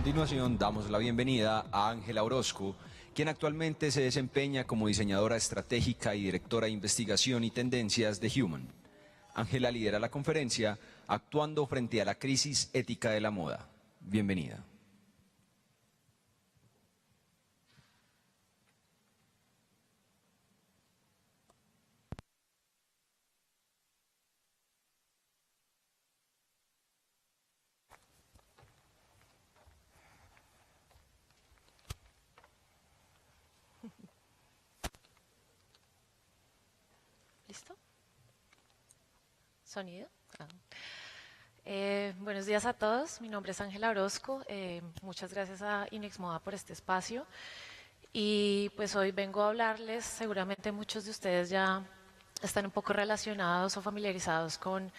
continuación damos la bienvenida a Ángela Orozco, quien actualmente se desempeña como diseñadora estratégica y directora de investigación y tendencias de Human. Ángela lidera la conferencia Actuando frente a la crisis ética de la moda. Bienvenida. ¿Listo? ¿Sonido? Ah. Buenos días a todos, mi nombre es Ángela Orozco, muchas gracias a Inex Moda por este espacio y pues hoy vengo a hablarles, seguramente muchos de ustedes ya están un poco relacionados o familiarizados con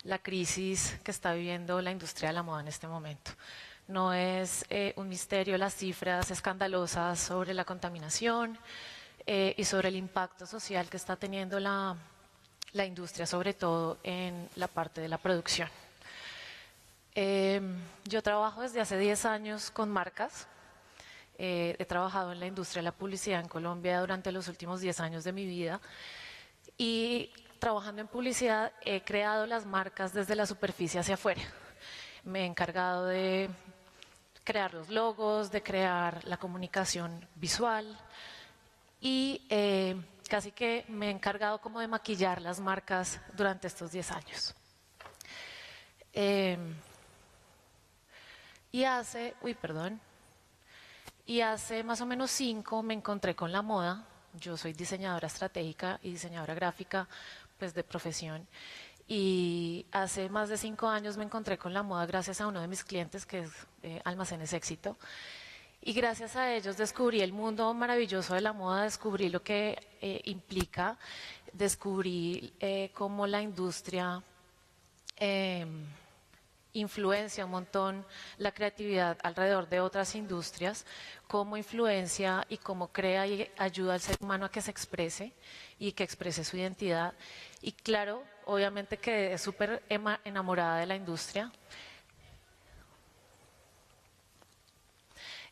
la crisis que está viviendo la industria de la moda en este momento. No es un misterio las cifras escandalosas sobre la contaminación y sobre el impacto social que está teniendo la industria, sobre todo en la parte de la producción. Yo trabajo desde hace 10 años con marcas. He trabajado en la industria de la publicidad en Colombia durante los últimos 10 años de mi vida y trabajando en publicidad he creado las marcas desde la superficie hacia afuera. Me he encargado de crear los logos, de crear la comunicación visual y casi que me he encargado como de maquillar las marcas durante estos 10 años. Y hace más o menos 5 me encontré con la moda. Yo soy diseñadora estratégica y diseñadora gráfica, pues de profesión. Y hace más de 5 años me encontré con la moda gracias a uno de mis clientes, que es Almacenes Éxito. Y gracias a ellos descubrí el mundo maravilloso de la moda, descubrí lo que implica, descubrí cómo la industria influencia un montón la creatividad alrededor de otras industrias, cómo influencia y cómo crea y ayuda al ser humano a que se exprese y que exprese su identidad. Y claro, obviamente quedé súper enamorada de la industria.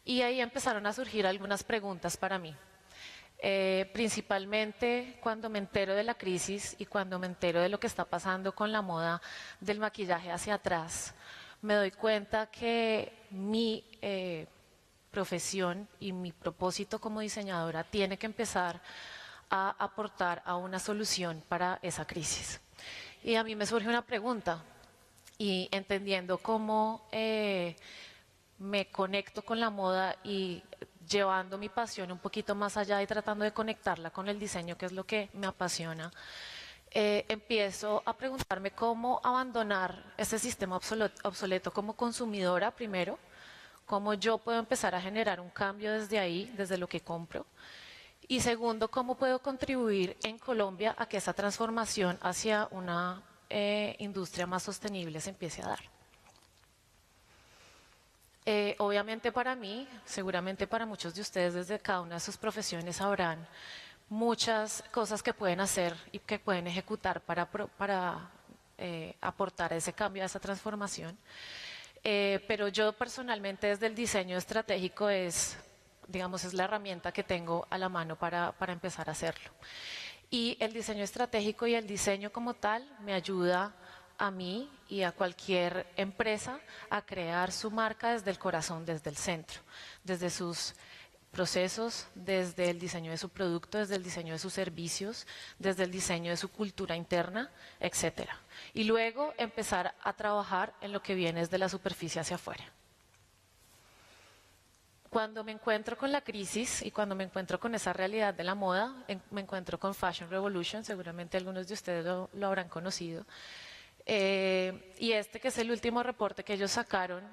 Y ahí empezaron a surgir algunas preguntas para mí. Principalmente cuando me entero de la crisis y cuando me entero de lo que está pasando con la moda del maquillaje hacia atrás, me doy cuenta que mi profesión y mi propósito como diseñadora tiene que empezar a aportar a una solución para esa crisis. Y a mí me surge una pregunta, y entendiendo cómo me conecto con la moda y llevando mi pasión un poquito más allá y tratando de conectarla con el diseño, que es lo que me apasiona, empiezo a preguntarme cómo abandonar ese sistema obsoleto como consumidora primero, cómo yo puedo empezar a generar un cambio desde ahí, desde lo que compro, y segundo, cómo puedo contribuir en Colombia a que esa transformación hacia una industria más sostenible se empiece a dar. Obviamente para mí, seguramente para muchos de ustedes desde cada una de sus profesiones habrán muchas cosas que pueden hacer y que pueden ejecutar para aportar ese cambio, a esa transformación. Pero yo personalmente desde el diseño estratégico digamos, es la herramienta que tengo a la mano para empezar a hacerlo. Y el diseño estratégico y el diseño como tal me ayuda a mí y a cualquier empresa a crear su marca desde el corazón, desde el centro, desde sus procesos, desde el diseño de su producto, desde el diseño de sus servicios, desde el diseño de su cultura interna, etcétera. Y luego empezar a trabajar en lo que viene desde la superficie hacia afuera. Cuando me encuentro con la crisis y cuando me encuentro con esa realidad de la moda, me encuentro con Fashion Revolution, seguramente algunos de ustedes lo habrán conocido. Y que es el último reporte que ellos sacaron,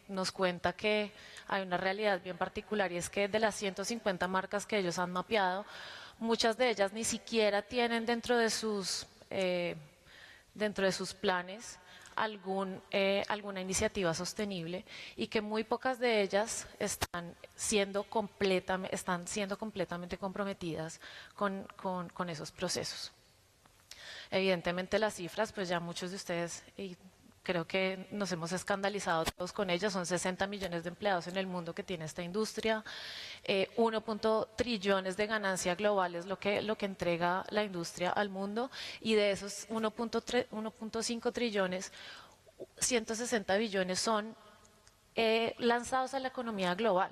nos cuenta que hay una realidad bien particular, y es que de las 150 marcas que ellos han mapeado, muchas de ellas ni siquiera tienen dentro de sus planes alguna iniciativa sostenible, y que muy pocas de ellas están siendo completamente comprometidas con esos procesos. Evidentemente las cifras, pues ya muchos de ustedes creo que nos hemos escandalizado todos con ella, son 60 millones de empleados en el mundo que tiene esta industria, 1 trillones de ganancia global es lo que entrega la industria al mundo, y de esos 1.5 trillones, 160 billones son lanzados a la economía global.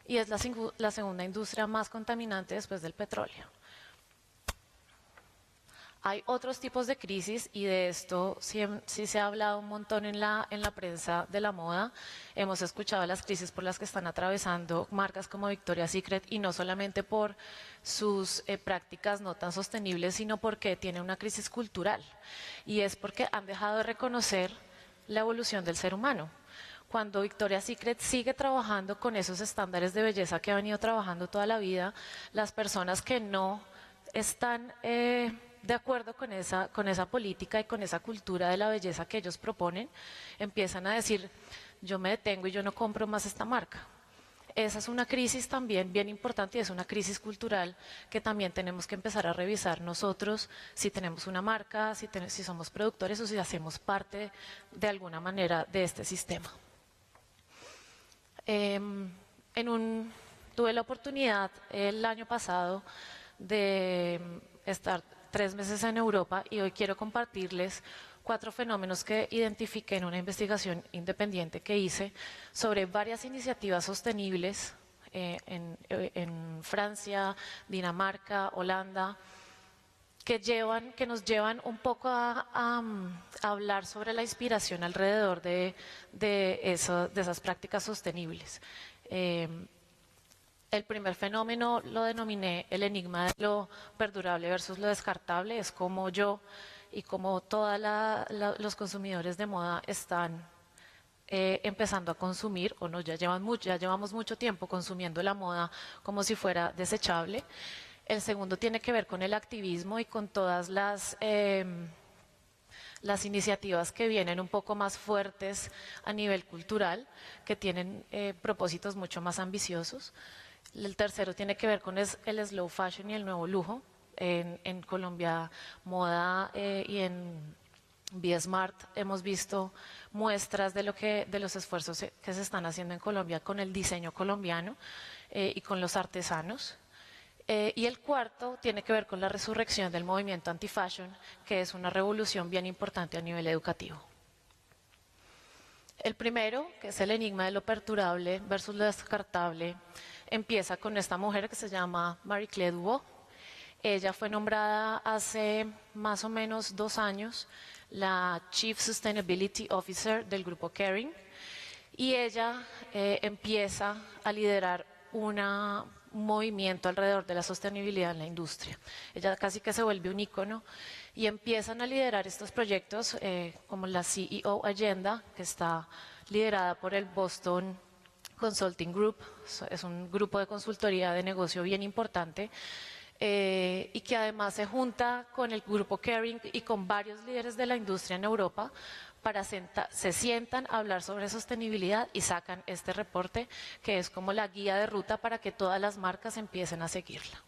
Y es la segunda industria más contaminante después del petróleo. Hay otros tipos de crisis y de esto sí se ha hablado un montón en la prensa de la moda. Hemos escuchado las crisis por las que están atravesando marcas como Victoria's Secret, y no solamente por sus prácticas no tan sostenibles, sino porque tienen una crisis cultural, y es porque han dejado de reconocer la evolución del ser humano. Cuando Victoria's Secret sigue trabajando con esos estándares de belleza que ha venido trabajando toda la vida, las personas que no están de acuerdo con esa política y con esa cultura de la belleza que ellos proponen, empiezan a decir, yo me detengo y yo no compro más esta marca. Esa es una crisis también bien importante, y es una crisis cultural que también tenemos que empezar a revisar nosotros, si tenemos una marca, si somos productores o si hacemos parte de alguna manera de este sistema. Tuve la oportunidad el año pasado de estar 3 meses en Europa, y hoy quiero compartirles 4 fenómenos que identifiqué en una investigación independiente que hice sobre varias iniciativas sostenibles en Francia, Dinamarca, Holanda, que nos llevan un poco a hablar sobre la inspiración alrededor de esas prácticas sostenibles. El primer fenómeno lo denominé el enigma de lo perdurable versus lo descartable. Es como yo y como todos los consumidores de moda están empezando a consumir, o no, ya llevamos mucho tiempo consumiendo la moda como si fuera desechable. El segundo tiene que ver con el activismo y con todas las iniciativas que vienen un poco más fuertes a nivel cultural, que tienen propósitos mucho más ambiciosos. El tercero tiene que ver con el slow fashion y el nuevo lujo. En Colombia Moda y en BSmart hemos visto muestras de los esfuerzos que se están haciendo en Colombia con el diseño colombiano y con los artesanos. Y el cuarto tiene que ver con la resurrección del movimiento anti-fashion, que es una revolución bien importante a nivel educativo. El primero, que es el enigma de lo perdurable versus lo descartable, empieza con esta mujer que se llama Marie-Claire Dubois. Ella fue nombrada hace más o menos 2 años la Chief Sustainability Officer del grupo Kering, y ella empieza a liderar un movimiento alrededor de la sostenibilidad en la industria. Ella casi que se vuelve un ícono, y empiezan a liderar estos proyectos como la CEO Agenda, que está liderada por el Boston Consulting Group. Es un grupo de consultoría de negocio bien importante, y que además se junta con el grupo Kering y con varios líderes de la industria en Europa se sientan a hablar sobre sostenibilidad y sacan este reporte, que es como la guía de ruta para que todas las marcas empiecen a seguirla.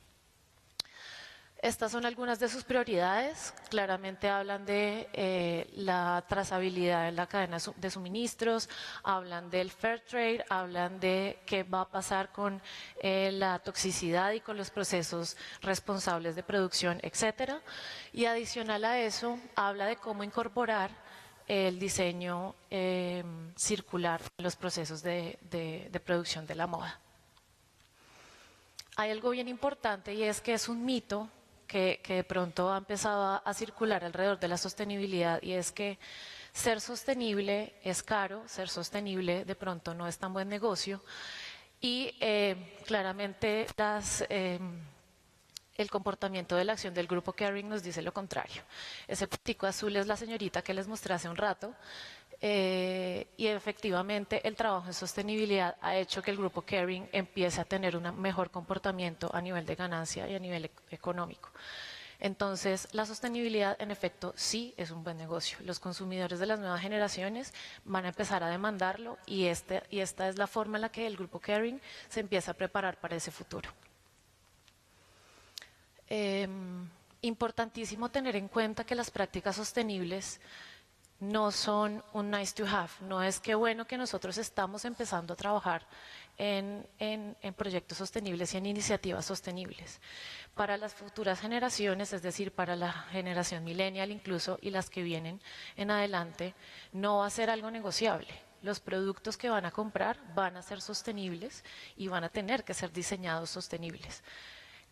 Estas son algunas de sus prioridades. Claramente hablan de la trazabilidad en la cadena de suministros, hablan del fair trade, hablan de qué va a pasar con la toxicidad y con los procesos responsables de producción, etcétera. Y adicional a eso, habla de cómo incorporar el diseño circular en los procesos de producción de la moda. Hay algo bien importante, y es que es un mito que de pronto ha empezado a circular alrededor de la sostenibilidad, y es que ser sostenible es caro, ser sostenible de pronto no es tan buen negocio, y claramente el comportamiento de la acción del grupo Kering nos dice lo contrario. Ese puntico azul es la señorita que les mostré hace un rato, y efectivamente el trabajo en sostenibilidad ha hecho que el grupo Kering empiece a tener un mejor comportamiento a nivel de ganancia y a nivel económico. Entonces, la sostenibilidad, en efecto, sí es un buen negocio. Los consumidores de las nuevas generaciones van a empezar a demandarlo, y esta es la forma en la que el grupo Kering se empieza a preparar para ese futuro. Importantísimo tener en cuenta que las prácticas sostenibles no son un nice to have. No es que bueno que nosotros estamos empezando a trabajar en proyectos sostenibles y en iniciativas sostenibles. Para las futuras generaciones, es decir, para la generación millennial incluso y las que vienen en adelante, no va a ser algo negociable. Los productos que van a comprar van a ser sostenibles y van a tener que ser diseñados sostenibles.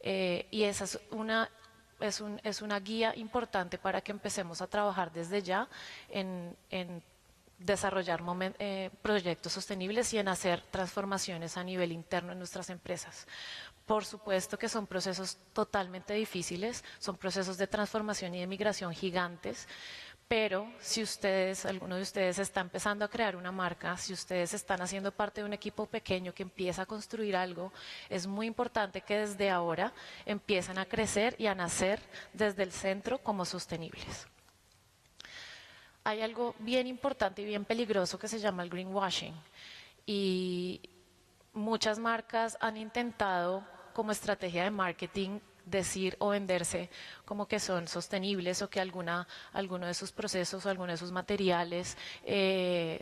Y esa es una guía importante para que empecemos a trabajar desde ya en desarrollar proyectos sostenibles y en hacer transformaciones a nivel interno en nuestras empresas. Por supuesto que son procesos totalmente difíciles, son procesos de transformación y de migración gigantes, pero si alguno de ustedes está empezando a crear una marca, si ustedes están haciendo parte de un equipo pequeño que empieza a construir algo, es muy importante que desde ahora empiecen a crecer y a nacer desde el centro como sostenibles. Hay algo bien importante y bien peligroso que se llama el greenwashing, y muchas marcas han intentado como estrategia de marketing decir o venderse como que son sostenibles o que alguno de sus procesos o alguno de sus materiales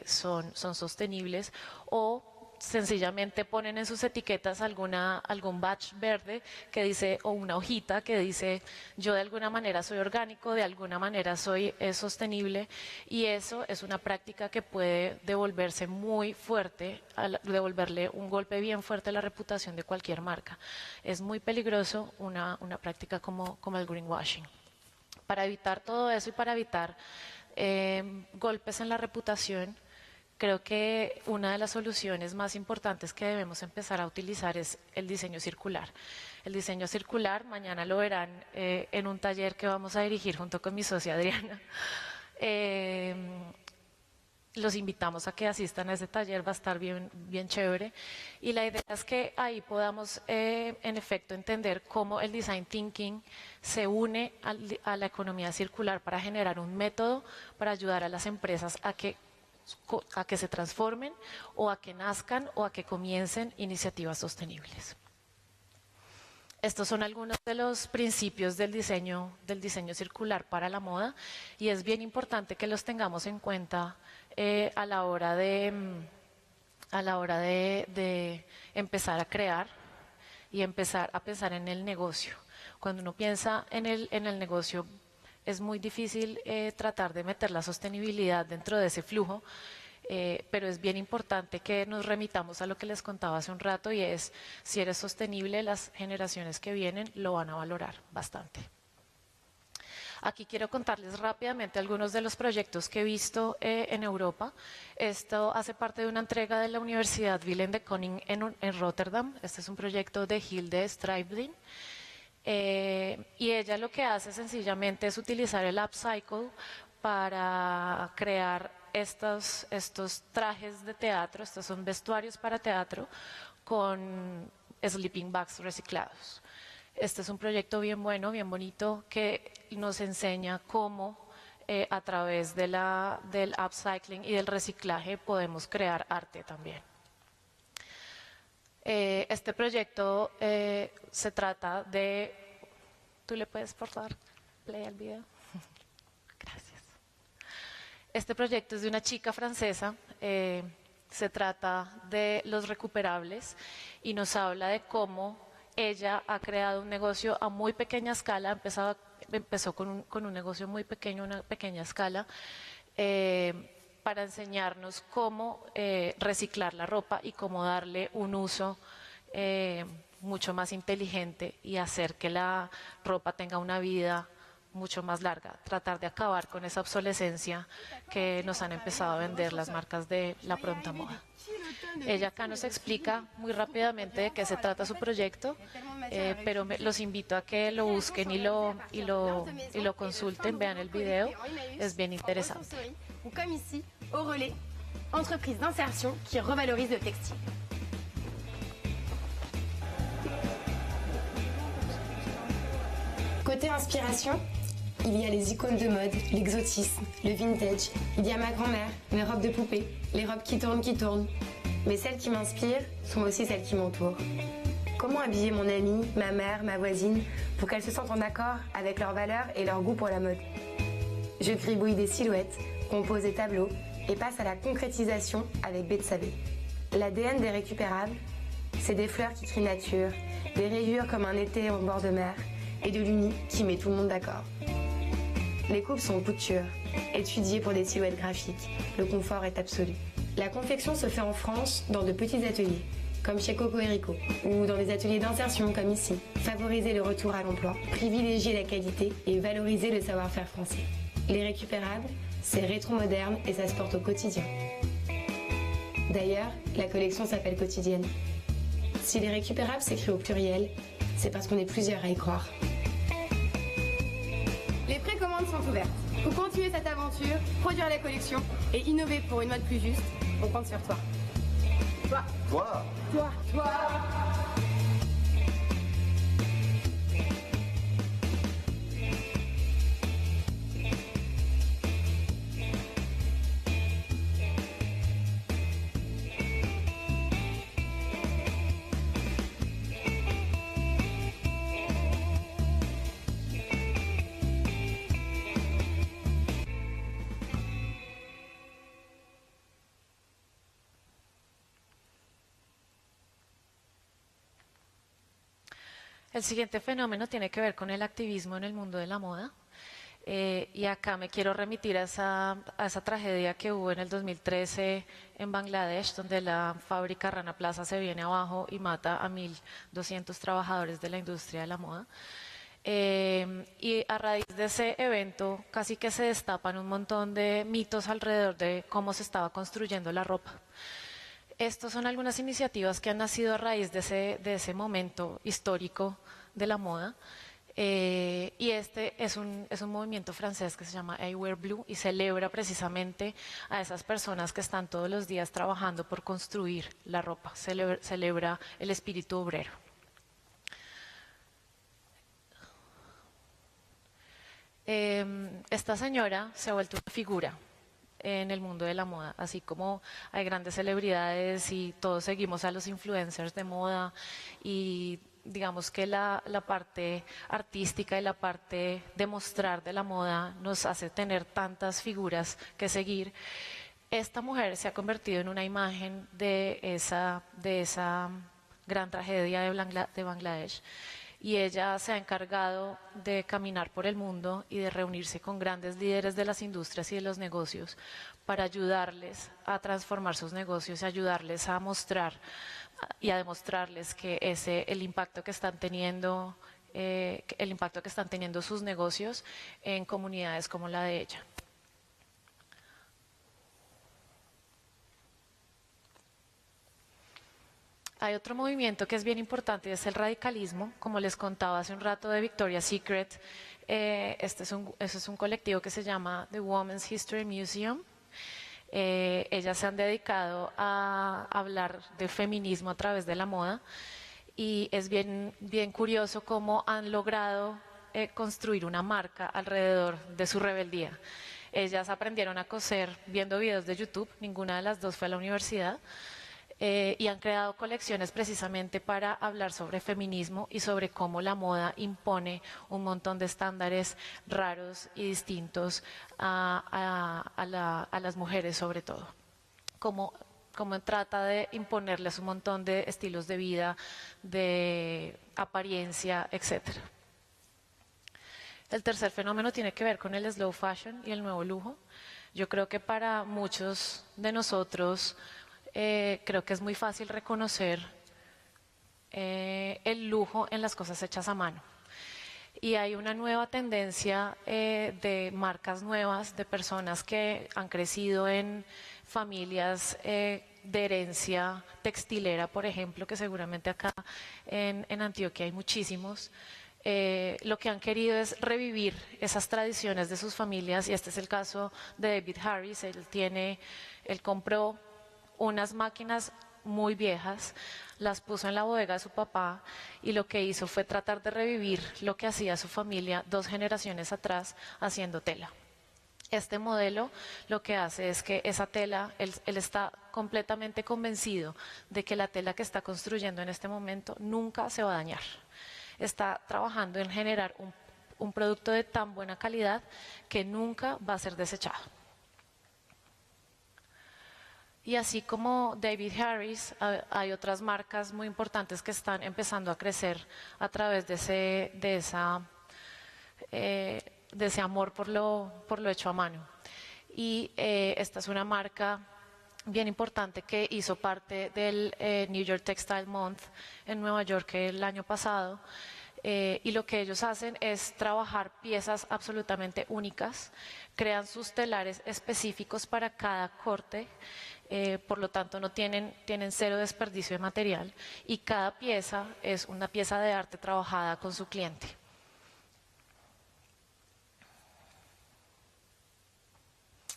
son sostenibles, o sencillamente ponen en sus etiquetas algún badge verde que dice, o una hojita que dice, yo de alguna manera soy orgánico, de alguna manera soy sostenible, y eso es una práctica que puede devolverse muy fuerte, devolverle un golpe bien fuerte a la reputación de cualquier marca. Es muy peligroso una práctica como el greenwashing. Para evitar todo eso y para evitar golpes en la reputación, creo que una de las soluciones más importantes que debemos empezar a utilizar es el diseño circular. El diseño circular, mañana lo verán en un taller que vamos a dirigir junto con mi socia Adriana. Los invitamos a que asistan a ese taller, va a estar bien chévere. Y la idea es que ahí podamos, en efecto, entender cómo el design thinking se une a la economía circular para generar un método para ayudar a las empresas a que se transformen o a que nazcan o a que comiencen iniciativas sostenibles. Estos son algunos de los principios del diseño circular para la moda, y es bien importante que los tengamos en cuenta a la hora de empezar a crear y empezar a pensar en el negocio. Cuando uno piensa en el negocio, es muy difícil tratar de meter la sostenibilidad dentro de ese flujo, pero es bien importante que nos remitamos a lo que les contaba hace un rato, y es, si eres sostenible, las generaciones que vienen lo van a valorar bastante. Aquí quiero contarles rápidamente algunos de los proyectos que he visto en Europa. Esto hace parte de una entrega de la Universidad Willem de Koning en Rotterdam. Este es un proyecto de Hilde Strijbling. Y ella lo que hace sencillamente es utilizar el upcycle para crear estos trajes de teatro. Estos son vestuarios para teatro con sleeping bags reciclados. Este es un proyecto bien bueno, bien bonito, que nos enseña cómo a través del upcycling y del reciclaje podemos crear arte también. Este proyecto se trata de... ¿Tú le puedes, por favor, play al video? Gracias. Este proyecto es de una chica francesa. Se trata de los recuperables y nos habla de cómo ella ha creado un negocio a muy pequeña escala. Empezó con un negocio muy pequeño, una pequeña escala, para enseñarnos cómo reciclar la ropa y cómo darle un uso mucho más inteligente y hacer que la ropa tenga una vida mucho más larga, tratar de acabar con esa obsolescencia que nos han empezado a vender las marcas de la pronta moda. Ella acá nos explica muy rápidamente de qué se trata su proyecto, pero los invito a que lo busquen y lo consulten, vean el video, es bien interesante. Comme ici, au relais, entreprise d'insertion qui revalorise le textile. Côté inspiration, il y a les icônes de mode, l'exotisme, le vintage. Il y a ma grand-mère, mes robes de poupée, les robes qui tournent. Mais celles qui m'inspirent sont aussi celles qui m'entourent. Comment habiller mon amie, ma mère, ma voisine, pour qu'elles se sentent en accord avec leurs valeurs et leur goût pour la mode? Je gribouille des silhouettes compose des tableaux et passe à la concrétisation avec Betsabe. L'ADN des récupérables, c'est des fleurs qui crient nature, des rayures comme un été en bord de mer et de l'uni qui met tout le monde d'accord. Les coupes sont couture, étudiées pour des silhouettes graphiques. Le confort est absolu. La confection se fait en France dans de petits ateliers, comme chez Coco et Rico, ou dans des ateliers d'insertion comme ici. Favoriser le retour à l'emploi, privilégier la qualité et valoriser le savoir-faire français. Les récupérables, c'est rétro-moderne et ça se porte au quotidien. D'ailleurs, la collection s'appelle Quotidienne. Si les récupérables s'écrit au pluriel, c'est parce qu'on est plusieurs à y croire. Les précommandes sont ouvertes. Pour continuer cette aventure, produire la collection et innover pour une mode plus juste, on compte sur toi. Toi. Toi. Toi. Toi. El siguiente fenómeno tiene que ver con el activismo en el mundo de la moda. Y acá me quiero remitir a esa tragedia que hubo en el 2013 en Bangladesh, donde la fábrica Rana Plaza se viene abajo y mata a 1.200 trabajadores de la industria de la moda. Y a raíz de ese evento casi que se destapan un montón de mitos alrededor de cómo se estaba construyendo la ropa. Estas son algunas iniciativas que han nacido a raíz de ese momento histórico de la moda. Y este es un movimiento francés que se llama I Wear Blue y celebra precisamente a esas personas que están todos los días trabajando por construir la ropa, celebra el espíritu obrero. Esta señora se ha vuelto una figura en el mundo de la moda, así como hay grandes celebridades y todos seguimos a los influencers de moda y digamos que la parte artística y la parte de mostrar de la moda nos hace tener tantas figuras que seguir. Esta mujer se ha convertido en una imagen de esa gran tragedia de Bangladesh y ella se ha encargado de caminar por el mundo y de reunirse con grandes líderes de las industrias y de los negocios para ayudarles a transformar sus negocios y ayudarles a mostrar y a demostrarles que el impacto que están teniendo sus negocios en comunidades como la de ella. Hay otro movimiento que es bien importante y es el radicalismo, como les contaba hace un rato de Victoria's Secret. Este es un colectivo que se llama The Women's History Museum. Ellas se han dedicado a hablar de feminismo a través de la moda y es bien curioso cómo han logrado construir una marca alrededor de su rebeldía. Ellas aprendieron a coser viendo videos de YouTube, ninguna de las dos fue a la universidad. Y han creado colecciones precisamente para hablar sobre feminismo y sobre cómo la moda impone un montón de estándares raros y distintos a las mujeres sobre todo. Cómo trata de imponerles un montón de estilos de vida, de apariencia, etc. El tercer fenómeno tiene que ver con el slow fashion y el nuevo lujo. Yo creo que para muchos de nosotros creo que es muy fácil reconocer el lujo en las cosas hechas a mano. Y hay una nueva tendencia de marcas nuevas, de personas que han crecido en familias de herencia textilera, por ejemplo, que seguramente acá en Antioquia hay muchísimos. Lo que han querido es revivir esas tradiciones de sus familias y este es el caso de David Harris. Él compró unas máquinas muy viejas, las puso en la bodega de su papá y lo que hizo fue tratar de revivir lo que hacía su familia 2 generaciones atrás haciendo tela. Este modelo lo que hace es que esa tela, él está completamente convencido de que la tela que está construyendo en este momento nunca se va a dañar. Está trabajando en generar un producto de tan buena calidad que nunca va a ser desechado. Y así como David Harris, hay otras marcas muy importantes que están empezando a crecer a través de ese amor por lo hecho a mano. Y esta es una marca bien importante que hizo parte del New York Textile Month en Nueva York el año pasado. Y lo que ellos hacen es trabajar piezas absolutamente únicas, crean sus telares específicos para cada corte, por lo tanto tienen cero desperdicio de material, y cada pieza es una pieza de arte trabajada con su cliente.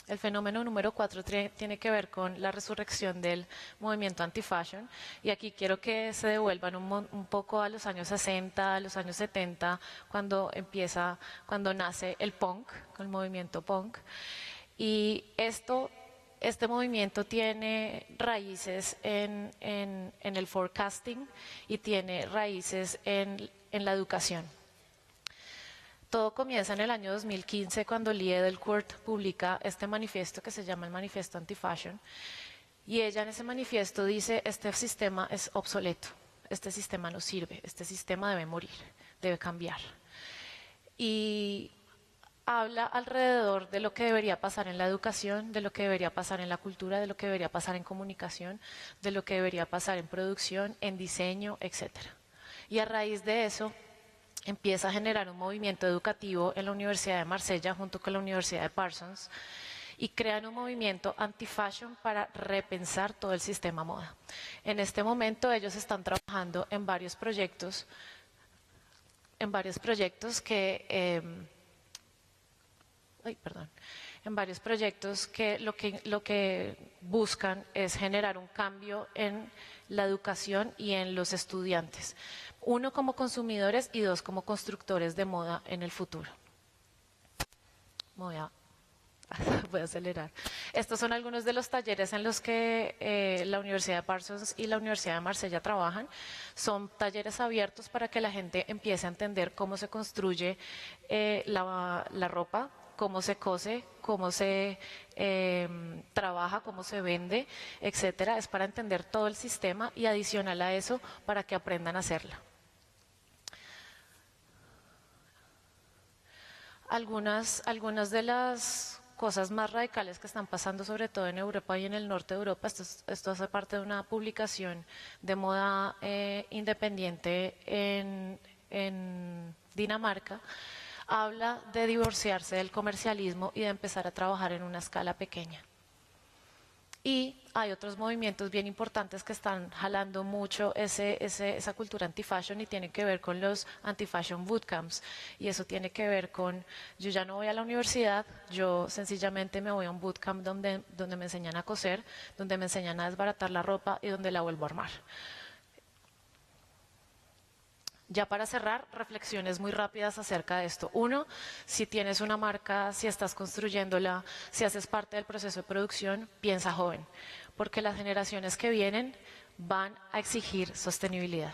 El fenómeno número 4 tiene que ver con la resurrección del movimiento anti-fashion, y aquí quiero que se devuelvan un poco a los años 60, a los años 70, cuando nace el punk, el movimiento punk. Y este movimiento tiene raíces en el forecasting y tiene raíces en la educación. Todo comienza en el año 2015 cuando Lee Edelcourt publica este manifiesto que se llama el Manifiesto Anti-Fashion, y ella en ese manifiesto dice: este sistema es obsoleto, este sistema no sirve, este sistema debe morir, debe cambiar. Y habla alrededor de lo que debería pasar en la educación, de lo que debería pasar en la cultura, de lo que debería pasar en comunicación, de lo que debería pasar en producción, en diseño, etc. Y a raíz de eso empieza a generar un movimiento educativo en la Universidad de Marsella junto con la Universidad de Parsons, y crean un movimiento anti-fashion para repensar todo el sistema moda. En este momento ellos están trabajando en varios proyectos que lo que buscan es generar un cambio en la educación y en los estudiantes. 1, como consumidores, y 2, como constructores de moda en el futuro. Voy a acelerar. Estos son algunos de los talleres en los que la Universidad de Parsons y la Universidad de Marsella trabajan. Son talleres abiertos para que la gente empiece a entender cómo se construye la ropa, cómo se cose, cómo se trabaja, cómo se vende, etcétera. Es para entender todo el sistema, y adicional a eso, para que aprendan a hacerla. Algunas de las cosas más radicales que están pasando, sobre todo en Europa y en el norte de Europa, esto hace parte de una publicación de moda independiente en Dinamarca. Habla de divorciarse del comercialismo y de empezar a trabajar en una escala pequeña. Y hay otros movimientos bien importantes que están jalando mucho esa cultura anti-fashion, y tienen que ver con los anti-fashion bootcamps. Y eso tiene que ver con: yo ya no voy a la universidad, yo sencillamente me voy a un bootcamp donde me enseñan a coser, donde me enseñan a desbaratar la ropa y donde la vuelvo a armar. Ya para cerrar, reflexiones muy rápidas acerca de esto. 1, si tienes una marca, si estás construyéndola, si haces parte del proceso de producción, piensa joven, porque las generaciones que vienen van a exigir sostenibilidad.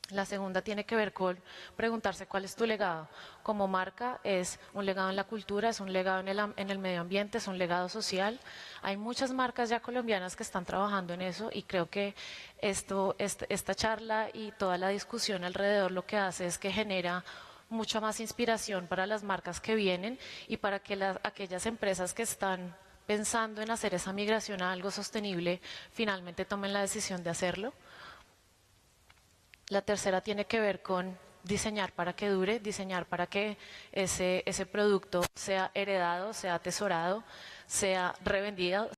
La segunda tiene que ver con preguntarse cuál es tu legado. Como marca, es un legado en la cultura, es un legado en el medio ambiente, es un legado social. Hay muchas marcas ya colombianas que están trabajando en eso, y creo que esta charla y toda la discusión alrededor lo que hace es que genera mucha más inspiración para las marcas que vienen, y para que aquellas empresas que están pensando en hacer esa migración a algo sostenible finalmente tomen la decisión de hacerlo. La tercera tiene que ver con diseñar para que dure, diseñar para que ese producto sea heredado, sea atesorado, sea revendido,